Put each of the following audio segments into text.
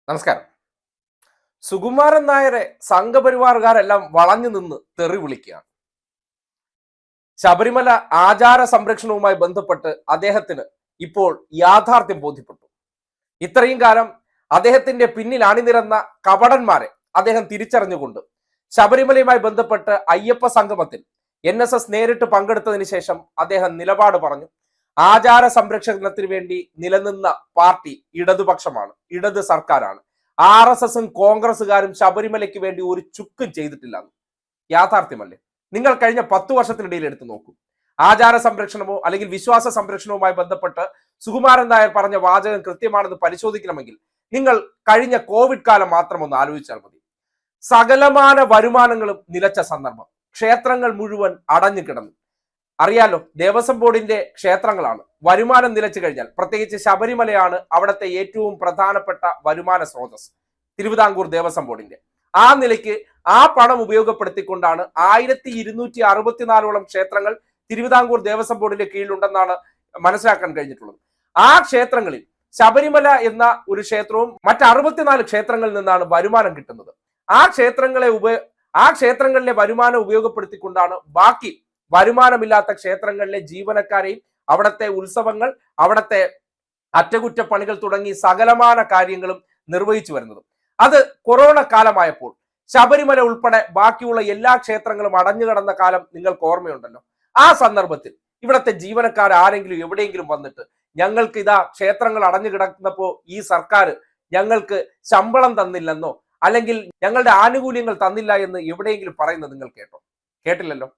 നമസ്കാരം. സുകുമാരൻ നായരെ സംഘപരിവാറുകാരെല്ലാം വളഞ്ഞു നിന്ന് തെറി വിളിക്കുകയാണ്. ശബരിമല ആചാര സംരക്ഷണവുമായി ബന്ധപ്പെട്ട് അദ്ദേഹത്തിന് ഇപ്പോൾ യാഥാർത്ഥ്യം ബോധ്യപ്പെട്ടു. ഇത്രയും കാലം അദ്ദേഹത്തിന്റെ പിന്നിൽ അണിനിരന്ന കപടന്മാരെ അദ്ദേഹം തിരിച്ചറിഞ്ഞുകൊണ്ട് ശബരിമലയുമായി ബന്ധപ്പെട്ട് അയ്യപ്പ സംഗമത്തിൽ NSS നേരിട്ട് പങ്കെടുത്തതിന് ശേഷം അദ്ദേഹം നിലപാട് പറഞ്ഞു. ആചാര സംരക്ഷണത്തിന് വേണ്ടി നിലനിന്ന പാർട്ടി ഇടതുപക്ഷമാണ്, ഇടത് സർക്കാരാണ്. RSSും കോൺഗ്രസുകാരും ശബരിമലയ്ക്ക് വേണ്ടി ഒരു ചുക്കും ചെയ്തിട്ടില്ല. യാഥാർത്ഥ്യമല്ലേ? നിങ്ങൾ കഴിഞ്ഞ 10 വർഷത്തിനിടയിൽ എടുത്തു നോക്കൂ. ആചാര സംരക്ഷണമോ അല്ലെങ്കിൽ വിശ്വാസ സംരക്ഷണവുമായി ബന്ധപ്പെട്ട് സുകുമാരൻ നായർ പറഞ്ഞ വാചകം കൃത്യമാണെന്ന് പരിശോധിക്കണമെങ്കിൽ നിങ്ങൾ കഴിഞ്ഞ കോവിഡ് കാലം മാത്രം ഒന്ന് ആലോചിച്ചാൽ മതി. സകലമാന വരുമാനങ്ങളും നിലച്ച സന്ദർഭം, ക്ഷേത്രങ്ങൾ മുഴുവൻ അടഞ്ഞു കിടന്നു. അറിയാലോ, ദേവസ്വം ബോർഡിന്റെ ക്ഷേത്രങ്ങളാണ്. വരുമാനം നിലച്ചു കഴിഞ്ഞാൽ, പ്രത്യേകിച്ച് ശബരിമലയാണ് അവിടുത്തെ ഏറ്റവും പ്രധാനപ്പെട്ട വരുമാന സ്രോതസ്, തിരുവിതാംകൂർ ദേവസ്വം ബോർഡിന്റെ. ആ നിലയ്ക്ക് ആ പണം ഉപയോഗപ്പെടുത്തിക്കൊണ്ടാണ് 1264 ക്ഷേത്രങ്ങൾ തിരുവിതാംകൂർ ദേവസ്വം ബോർഡിന്റെ കീഴിലുണ്ടെന്നാണ് മനസ്സിലാക്കാൻ കഴിഞ്ഞിട്ടുള്ളത്. ആ ക്ഷേത്രങ്ങളിൽ ശബരിമല എന്ന ഒരു ക്ഷേത്രവും മറ്റ് 64 ക്ഷേത്രങ്ങളിൽ നിന്നാണ് വരുമാനം കിട്ടുന്നത്. ആ ക്ഷേത്രങ്ങളിലെ വരുമാനം ഉപയോഗപ്പെടുത്തിക്കൊണ്ടാണ് ബാക്കി വരുമാനമില്ലാത്ത ക്ഷേത്രങ്ങളിലെ ജീവനക്കാരെയും അവിടുത്തെ ഉത്സവങ്ങൾ, അവിടുത്തെ അറ്റകുറ്റപ്പണികൾ തുടങ്ങി സകലമാന കാര്യങ്ങളും നിർവഹിച്ചു വരുന്നത്. അത് കൊറോണ കാലമായപ്പോൾ ശബരിമല ഉൾപ്പെടെ ബാക്കിയുള്ള എല്ലാ ക്ഷേത്രങ്ങളും അടഞ്ഞു കിടന്ന കാലം നിങ്ങൾക്ക് ഓർമ്മയുണ്ടല്ലോ. ആ സന്ദർഭത്തിൽ ഇവിടുത്തെ ജീവനക്കാർ ആരെങ്കിലും എവിടെയെങ്കിലും വന്നിട്ട് ഞങ്ങൾക്ക് ഇതാ ക്ഷേത്രങ്ങൾ അടഞ്ഞു കിടക്കുന്നപ്പോ ഈ സർക്കാർ ഞങ്ങൾക്ക് ശമ്പളം തന്നില്ലെന്നോ അല്ലെങ്കിൽ ഞങ്ങളുടെ ആനുകൂല്യങ്ങൾ തന്നില്ല എന്ന് എവിടെയെങ്കിലും പറയുന്നത് നിങ്ങൾ കേട്ടോ? കേട്ടില്ലല്ലോ.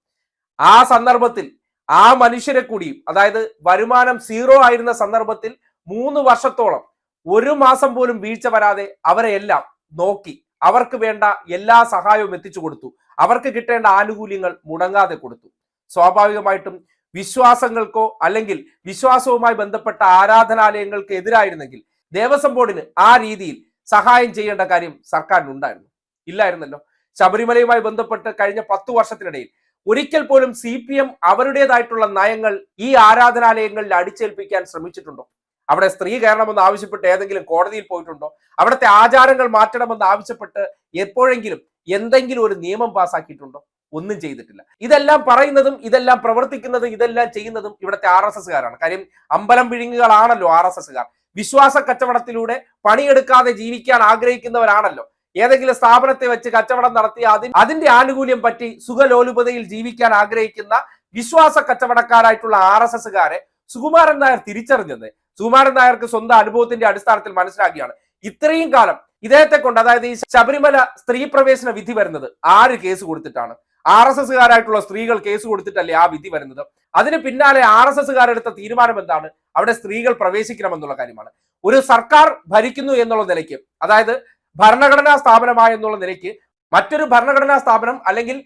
ആ സന്ദർഭത്തിൽ ആ മനുഷ്യരെ കൂടിയും, അതായത് വരുമാനം 0 ആയിരുന്ന സന്ദർഭത്തിൽ 3 വർഷത്തോളം 1 മാസം പോലും വീഴ്ച വരാതെ അവരെ എല്ലാം നോക്കി അവർക്ക് വേണ്ട എല്ലാ സഹായവും എത്തിച്ചു കൊടുത്തു. അവർക്ക് കിട്ടേണ്ട ആനുകൂല്യങ്ങൾ മുടങ്ങാതെ കൊടുത്തു. സ്വാഭാവികമായിട്ടും വിശ്വാസങ്ങൾക്കോ അല്ലെങ്കിൽ വിശ്വാസവുമായി ബന്ധപ്പെട്ട ആരാധനാലയങ്ങൾക്ക് എതിരായിരുന്നെങ്കിൽ ദേവസ്വം ബോർഡിന് ആ രീതിയിൽ സഹായം ചെയ്യേണ്ട കാര്യം സർക്കാരിനുണ്ടായിരുന്നു? ഇല്ലായിരുന്നല്ലോ. ശബരിമലയുമായി ബന്ധപ്പെട്ട് കഴിഞ്ഞ 10 വർഷത്തിനിടയിൽ ഒരിക്കൽ പോലും CPM അവരുടേതായിട്ടുള്ള നയങ്ങൾ ഈ ആരാധനാലയങ്ങളിൽ അടിച്ചേൽപ്പിക്കാൻ ശ്രമിച്ചിട്ടുണ്ടോ? അവിടെ സ്ത്രീ കയറണമെന്ന് ആവശ്യപ്പെട്ട് ഏതെങ്കിലും കോടതിയിൽ പോയിട്ടുണ്ടോ? അവിടുത്തെ ആചാരങ്ങൾ മാറ്റണമെന്ന് ആവശ്യപ്പെട്ട് എപ്പോഴെങ്കിലും എന്തെങ്കിലും ഒരു നിയമം പാസ്സാക്കിയിട്ടുണ്ടോ? ഒന്നും ചെയ്തിട്ടില്ല. ഇതെല്ലാം പറയുന്നതും ഇതെല്ലാം പ്രവർത്തിക്കുന്നതും ഇതെല്ലാം ചെയ്യുന്നതും ഇവിടുത്തെ RSSകാരാണ്. കാര്യം അമ്പലം വിഴുങ്ങുകളാണല്ലോ RSSകാർ. വിശ്വാസ കച്ചവടത്തിലൂടെ പണിയെടുക്കാതെ ജീവിക്കാൻ ആഗ്രഹിക്കുന്നവരാണല്ലോ. ഏതെങ്കിലും സ്ഥാപനത്തെ വെച്ച് കച്ചവടം നടത്തി അതിന്റെ ആനുകൂല്യം പറ്റി സുഖലോലുപതയിൽ ജീവിക്കാൻ ആഗ്രഹിക്കുന്ന വിശ്വാസ കച്ചവടക്കാരായിട്ടുള്ള RSSകാരെ സുകുമാരൻ നായർ തിരിച്ചറിഞ്ഞത് സുകുമാരൻ നായർക്ക് സ്വന്തം അനുഭവത്തിന്റെ അടിസ്ഥാനത്തിൽ മനസ്സിലാക്കിയാണ്. ഇത്രയും കാലം ഇദ്ദേഹത്തെ കൊണ്ട്, അതായത് ഈ ശബരിമല സ്ത്രീ പ്രവേശന വിധി വരുന്നത് ആര് കേസ് കൊടുത്തിട്ടാണ്? RSSകാരായിട്ടുള്ള സ്ത്രീകൾ കേസ് കൊടുത്തിട്ടല്ലേ ആ വിധി വരുന്നത്. അതിന് പിന്നാലെ RSSകാരെടുത്ത തീരുമാനം എന്താണ്? അവിടെ സ്ത്രീകൾ പ്രവേശിക്കണമെന്നുള്ള കാര്യമാണ്. ഒരു സർക്കാർ ഭരിക്കുന്നു എന്നുള്ള നിലയ്ക്ക്, അതായത് ഭരണഘടനാ സ്ഥാപനമായെന്നുള്ള നിലയ്ക്ക് മറ്റൊരു ഭരണഘടനാ സ്ഥാപനം അല്ലെങ്കിൽ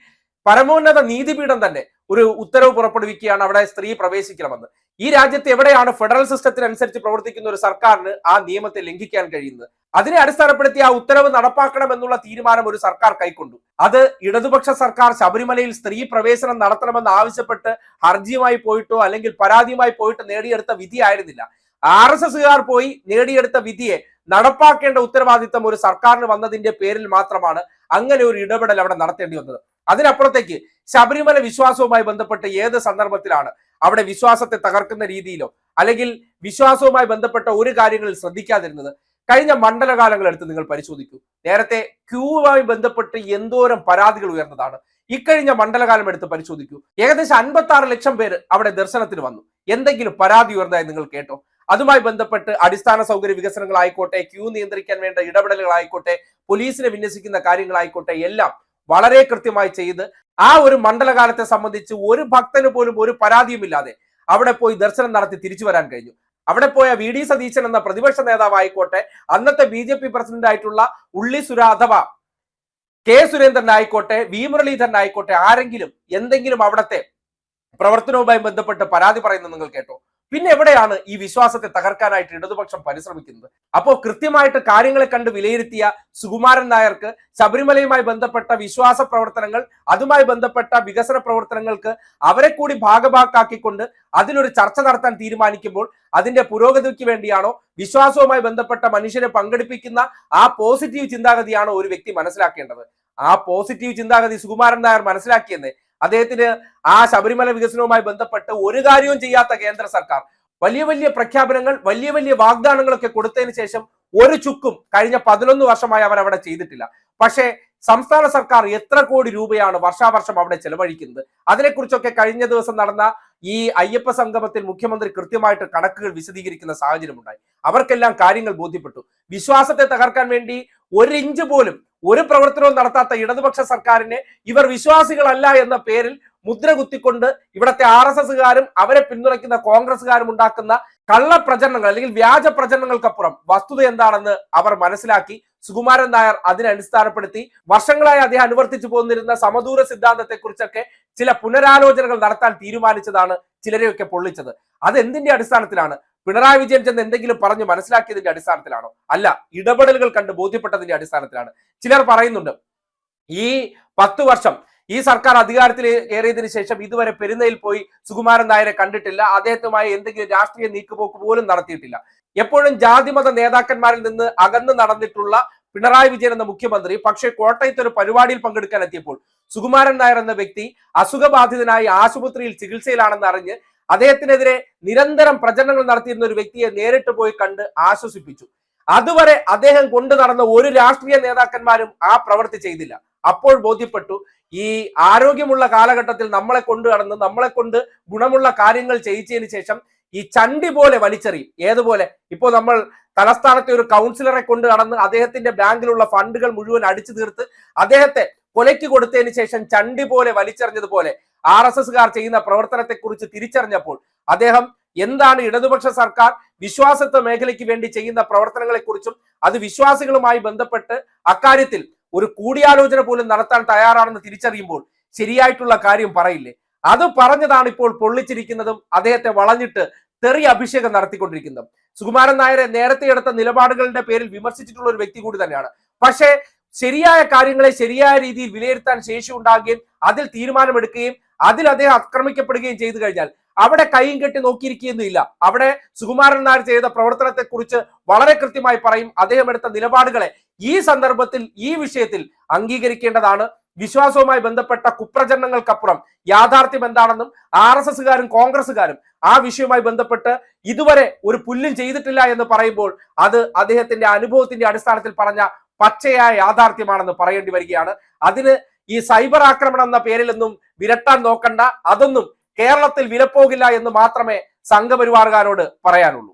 പരമോന്നത നീതിപീഠം തന്നെ ഒരു ഉത്തരവ് പുറപ്പെടുവിക്കുകയാണ് അവിടെ സ്ത്രീ പ്രവേശിക്കണമെന്ന്. ഈ രാജ്യത്ത് എവിടെയാണ് ഫെഡറൽ സിസ്റ്റത്തിനനുസരിച്ച് പ്രവർത്തിക്കുന്ന ഒരു സർക്കാരിന് ആ നിയമത്തെ ലംഘിക്കാൻ കഴിയുന്നത്? അതിനെ അടിസ്ഥാനപ്പെടുത്തി ആ ഉത്തരവ് നടപ്പാക്കണമെന്നുള്ള തീരുമാനം ഒരു സർക്കാർ കൈക്കൊണ്ടു. അത് ഇടതുപക്ഷ സർക്കാർ ശബരിമലയിൽ സ്ത്രീ പ്രവേശനം നടത്തണമെന്ന് ആവശ്യപ്പെട്ട് ഹർജിയുമായി പോയിട്ടോ അല്ലെങ്കിൽ പരാതിയുമായി പോയിട്ട് നേടിയെടുത്ത വിധി ആയിരുന്നില്ല. RSSകാർ പോയി നേടിയെടുത്ത വിധിയെ നടപ്പാക്കേണ്ട ഉത്തരവാദിത്തം ഒരു സർക്കാരിന് വന്നതിന്റെ പേരിൽ മാത്രമാണ് അങ്ങനെ ഒരു ഇടപെടൽ അവിടെ നടത്തേണ്ടി വന്നത്. അതിനപ്പുറത്തേക്ക് ശബരിമല വിശ്വാസവുമായി ബന്ധപ്പെട്ട് ഏത് സന്ദർഭത്തിലാണ് അവിടെ വിശ്വാസത്തെ തകർക്കുന്ന രീതിയിലോ അല്ലെങ്കിൽ വിശ്വാസവുമായി ബന്ധപ്പെട്ട ഒരു കാര്യങ്ങളിൽ ശ്രദ്ധിക്കാതിരുന്നത്? കഴിഞ്ഞ മണ്ഡലകാലങ്ങൾ എടുത്ത് നിങ്ങൾ പരിശോധിക്കൂ. നേരത്തെ ക്യൂവുമായി ബന്ധപ്പെട്ട് എന്തോരം പരാതികൾ ഉയർന്നതാണ്. ഇക്കഴിഞ്ഞ മണ്ഡലകാലം എടുത്ത് പരിശോധിക്കൂ. ഏകദേശം 56 ലക്ഷം പേര് അവിടെ ദർശനത്തിന് വന്നു. എന്തെങ്കിലും പരാതി ഉയർന്നതായി നിങ്ങൾ കേട്ടോ? അതുമായി ബന്ധപ്പെട്ട് അടിസ്ഥാന സൗകര്യ വികസനങ്ങളായിക്കോട്ടെ, ക്യൂ നിയന്ത്രിക്കാൻ വേണ്ട ഇടപെടലുകളായിക്കോട്ടെ, പോലീസിനെ വിന്യസിക്കുന്ന കാര്യങ്ങളായിക്കോട്ടെ, എല്ലാം വളരെ കൃത്യമായി ചെയ്ത് ആ ഒരു മണ്ഡലകാലത്തെ സംബന്ധിച്ച് ഒരു ഭക്തന് പോലും ഒരു പരാതിയുമില്ലാതെ അവിടെ പോയി ദർശനം നടത്തി തിരിച്ചു വരാൻ കഴിഞ്ഞു. അവിടെ പോയ VD സതീശൻ എന്ന പ്രതിപക്ഷ നേതാവായിക്കോട്ടെ, അന്നത്തെ BJP പ്രസിഡന്റ് ആയിട്ടുള്ള ഉള്ളിസുര അഥവാ K സുരേന്ദ്രൻ ആയിക്കോട്ടെ, V മുരളീധരൻ ആയിക്കോട്ടെ, ആരെങ്കിലും എന്തെങ്കിലും അവിടത്തെ പ്രവർത്തനവുമായി ബന്ധപ്പെട്ട് പരാതി പറയുന്നത് നിങ്ങൾ കേട്ടോ? പിന്നെ എവിടെയാണ് ഈ വിശ്വാസത്തെ തകർക്കാനായിട്ട് ഇടതുപക്ഷം പരിശ്രമിക്കുന്നത്? അപ്പോൾ കൃത്യമായിട്ട് കാര്യങ്ങളെ കണ്ട് വിലയിരുത്തിയ സുകുമാരൻ നായർക്ക് ശബരിമലയുമായി ബന്ധപ്പെട്ട വിശ്വാസ പ്രവർത്തനങ്ങൾ, അതുമായി ബന്ധപ്പെട്ട വികസന പ്രവർത്തനങ്ങൾക്ക് അവരെ കൂടി ഭാഗഭാക്കാക്കിക്കൊണ്ട് അതിലൊരു ചർച്ച നടത്താൻ തീരുമാനിക്കുമ്പോൾ അതിന്റെ പുരോഗതിക്ക് വേണ്ടിയാണോ, വിശ്വാസവുമായി ബന്ധപ്പെട്ട മനുഷ്യരെ പങ്കെടുപ്പിക്കുന്ന ആ പോസിറ്റീവ് ചിന്താഗതിയാണോ ഒരു വ്യക്തി മനസ്സിലാക്കേണ്ടത്? ആ പോസിറ്റീവ് ചിന്താഗതി സുകുമാരൻ നായർ മനസ്സിലാക്കിയെന്ന് അദ്ദേഹത്തിന് ആ ശബരിമല വികസനവുമായി ബന്ധപ്പെട്ട് ഒരു കാര്യവും ചെയ്യാത്ത കേന്ദ്ര സർക്കാർ വലിയ വലിയ പ്രഖ്യാപനങ്ങൾ, വലിയ വലിയ വാഗ്ദാനങ്ങളൊക്കെ കൊടുത്തതിന് ശേഷം ഒരു ചുക്കും കഴിഞ്ഞ 11 വർഷമായി അവർ അവിടെ ചെയ്തിട്ടില്ല. പക്ഷേ സംസ്ഥാന സർക്കാർ എത്ര കോടി രൂപയാണ് വർഷാവർഷം അവിടെ ചെലവഴിക്കുന്നത്? അതിനെക്കുറിച്ചൊക്കെ കഴിഞ്ഞ ദിവസം നടന്ന ഈ അയ്യപ്പ സംഗമത്തിൽ മുഖ്യമന്ത്രി കൃത്യമായിട്ട് കണക്കുകൾ വിശദീകരിക്കുന്ന സാഹചര്യമുണ്ടായി. അവർക്കെല്ലാം കാര്യങ്ങൾ ബോധ്യപ്പെട്ടു. വിശ്വാസത്തെ തകർക്കാൻ വേണ്ടി ഒരു ഇഞ്ച് പോലും ഒരു പ്രവർത്തനവും നടത്താത്ത ഇടതുപക്ഷ സർക്കാരിനെ ഇവർ വിശ്വാസികളല്ല എന്ന പേരിൽ മുദ്ര കുത്തിക്കൊണ്ട് ഇവിടത്തെ RSSകാരും അവരെ പിന്തുണയ്ക്കുന്ന കോൺഗ്രസ്സുകാരും ഉണ്ടാക്കുന്ന കള്ളപ്രചരണങ്ങൾ അല്ലെങ്കിൽ വ്യാജ പ്രചരണങ്ങൾക്കപ്പുറം വസ്തുത എന്താണെന്ന് അവർ മനസ്സിലാക്കി. സുകുമാരൻ നായർ അതിനെ അടിസ്ഥാനപ്പെടുത്തി വർഷങ്ങളായി അദ്ദേഹം അനുവർത്തിച്ചു പോന്നിരുന്ന സമദൂര സിദ്ധാന്തത്തെക്കുറിച്ചൊക്കെ ചില പുനരാലോചനകൾ നടത്താൻ തീരുമാനിച്ചതാണ് ചിലരെയൊക്കെ പൊള്ളിച്ചത്. അത് എന്തിന്റെ അടിസ്ഥാനത്തിലാണ്? പിണറായി വിജയൻ ചെന്ന് എന്തെങ്കിലും പറഞ്ഞു മനസ്സിലാക്കിയതിന്റെ അടിസ്ഥാനത്തിലാണോ? അല്ല, ഇടപെടലുകൾ കണ്ട് ബോധ്യപ്പെട്ടതിന്റെ അടിസ്ഥാനത്തിലാണ്. ചിലർ പറയുന്നുണ്ട് ഈ 10 വർഷം ഈ സർക്കാർ അധികാരത്തിൽ ഏറിയതിനു ശേഷം ഇതുവരെ പെരുന്നയിൽ പോയി സുകുമാരൻ നായരെ കണ്ടിട്ടില്ല, അദ്ദേഹത്തുമായി എന്തെങ്കിലും രാഷ്ട്രീയ നീക്കുപോക്ക് പോലും നടത്തിയിട്ടില്ല. എപ്പോഴും ജാതിമത നേതാക്കന്മാരിൽ നിന്ന് അകന്നു നടന്നിട്ടുള്ള പിണറായി വിജയൻ എന്ന മുഖ്യമന്ത്രി പക്ഷേ കോട്ടയത്ത് ഒരു പരിപാടിയിൽ പങ്കെടുക്കാൻ എത്തിയപ്പോൾ സുകുമാരൻ നായർ എന്ന വ്യക്തി അസുഖബാധിതനായി ആശുപത്രിയിൽ ചികിത്സയിലാണെന്ന് അറിഞ്ഞ് അദ്ദേഹത്തിനെതിരെ നിരന്തരം പ്രചരണങ്ങൾ നടത്തിയിരുന്ന ഒരു വ്യക്തിയെ നേരിട്ട് പോയി കണ്ട് ആശ്വസിപ്പിച്ചു. അതുവരെ അദ്ദേഹം കൊണ്ടു നടന്ന ഒരു രാഷ്ട്രീയ നേതാക്കന്മാരും ആ പ്രവൃത്തി ചെയ്തില്ല. അപ്പോൾ ബോധ്യപ്പെട്ടു ഈ ആരോഗ്യമുള്ള കാലഘട്ടത്തിൽ നമ്മളെ കൊണ്ടു നടന്ന് നമ്മളെ കൊണ്ട് ഗുണമുള്ള കാര്യങ്ങൾ ചെയ്യിച്ചതിന് ശേഷം ഈ ചണ്ടി പോലെ വലിച്ചെറിയും. ഏതുപോലെ? ഇപ്പോൾ നമ്മൾ തലസ്ഥാനത്തെ ഒരു കൗൺസിലറെ കൊണ്ട് നടന്ന് അദ്ദേഹത്തിന്റെ ബാങ്കിലുള്ള ഫണ്ടുകൾ മുഴുവൻ അടിച്ചു തീർത്ത് അദ്ദേഹത്തെ കൊലയ്ക്ക് കൊടുത്തതിന് ശേഷം ചണ്ടി പോലെ വലിച്ചെറിഞ്ഞതുപോലെ RSSകാർ ചെയ്യുന്ന പ്രവർത്തനത്തെ കുറിച്ച് തിരിച്ചറിഞ്ഞപ്പോൾ അദ്ദേഹം എന്താണ് ഇടതുപക്ഷ സർക്കാർ വിശ്വാസത്വ മേഖലയ്ക്ക് വേണ്ടി ചെയ്യുന്ന പ്രവർത്തനങ്ങളെ കുറിച്ചും അത് വിശ്വാസികളുമായി ബന്ധപ്പെട്ട് അക്കാര്യത്തിൽ ഒരു കൂടിയാലോചന പോലും നടത്താൻ തയ്യാറാണെന്ന് തിരിച്ചറിയുമ്പോൾ ശരിയായിട്ടുള്ള കാര്യം പറയില്ലേ? അത് പറഞ്ഞതാണ് ഇപ്പോൾ പൊള്ളിച്ചിരിക്കുന്നതും അദ്ദേഹത്തെ വളഞ്ഞിട്ട് തെറി അഭിഷേകം നടത്തിക്കൊണ്ടിരിക്കുന്നതും. സുകുമാരൻ നായരെ നേരത്തെ എടുത്ത നിലപാടുകളുടെ പേരിൽ വിമർശിച്ചിട്ടുള്ള ഒരു വ്യക്തി കൂടി തന്നെയാണ്. പക്ഷേ ശരിയായ കാര്യങ്ങളെ ശരിയായ രീതിയിൽ വിലയിരുത്താൻ ശേഷി ഉണ്ടാകുകയും അതിൽ തീരുമാനമെടുക്കുകയും അതിൽ അദ്ദേഹം ആക്രമിക്കപ്പെടുകയും ചെയ്തു കഴിഞ്ഞാൽ അവിടെ കൈയും കെട്ടി നോക്കിയിരിക്കുകയൊന്നുമില്ല. അവിടെ സുകുമാരൻ നായർ ചെയ്ത പ്രവർത്തനത്തെ കുറിച്ച് വളരെ കൃത്യമായി പറയും. അദ്ദേഹം എടുത്ത നിലപാടുകളെ ഈ സന്ദർഭത്തിൽ ഈ വിഷയത്തിൽ അംഗീകരിക്കേണ്ടതാണ്. വിശ്വാസവുമായി ബന്ധപ്പെട്ട കുപ്രചരണങ്ങൾക്കപ്പുറം യാഥാർത്ഥ്യം എന്താണെന്നും RSSകാരും കോൺഗ്രസ്സുകാരും ആ വിഷയവുമായി ബന്ധപ്പെട്ട് ഇതുവരെ ഒരു പുല്ലും ചെയ്തിട്ടില്ല എന്ന് പറയുമ്പോൾ അത് അദ്ദേഹത്തിന്റെ അനുഭവത്തിന്റെ അടിസ്ഥാനത്തിൽ പറഞ്ഞ പച്ചയായ യാഥാർത്ഥ്യമാണെന്ന് പറയേണ്ടി വരികയാണ്. അതിന് ഈ സൈബർ ആക്രമണം എന്ന പേരിലൊന്നും വിരട്ടാൻ നോക്കണ്ട. അതൊന്നും കേരളത്തിൽ വിലപ്പോകില്ല എന്ന് മാത്രമേ സംഘപരിവാറുകാരോട് പറയാനുള്ളൂ.